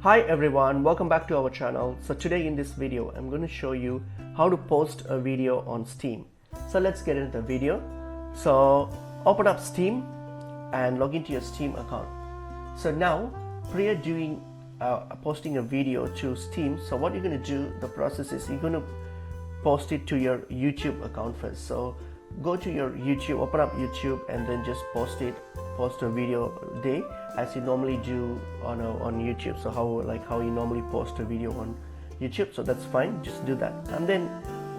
Hi everyone, welcome back to our channel. So today in this video I'm going to show you how to post a video on Steam. So let's get into the video. So open up Steam and log into your Steam account. So now prior doing posting a video to Steam, so what you're going to do, the process is you're going to post it to your YouTube account first. So go to your YouTube, open up YouTube, and then just post a video a day as you normally do on YouTube. So how you normally post a video on YouTube. So that's fine, just do that. And then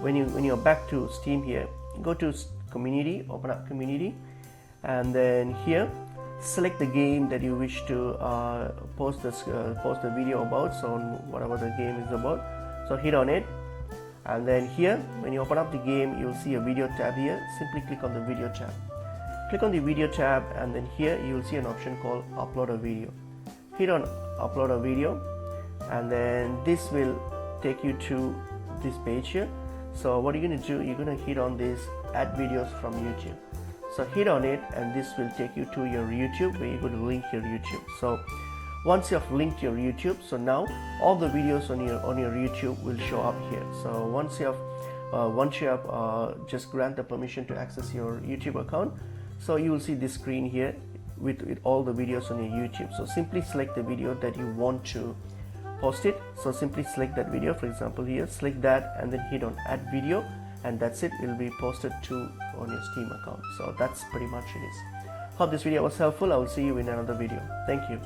when you're back to Steam here, go to community, open up community, and then here select the game that you wish to post the video about. So whatever the game is about, so hit on it. And then here when you open up the game, you'll see a video tab here. Simply click on the video tab. Click on the video tab, and then here you will see an option called upload a video. Hit on upload a video, and then this will take you to this page here. So what you're going to do, you're going to hit on this add videos from YouTube. So hit on it, and this will take you to your YouTube where you're going to link your YouTube. So once you have linked your YouTube, so now all the videos on your YouTube will show up here. So once you have just grant the permission to access your YouTube account, so you will see this screen here with all the videos on your YouTube. So simply select the video that you want to post it. So simply select that video, for example here, select that, and then hit on add video, and that's it. It will be posted on your Steam account. So that's pretty much it is. Hope this video was helpful. I will see you in another video. Thank you.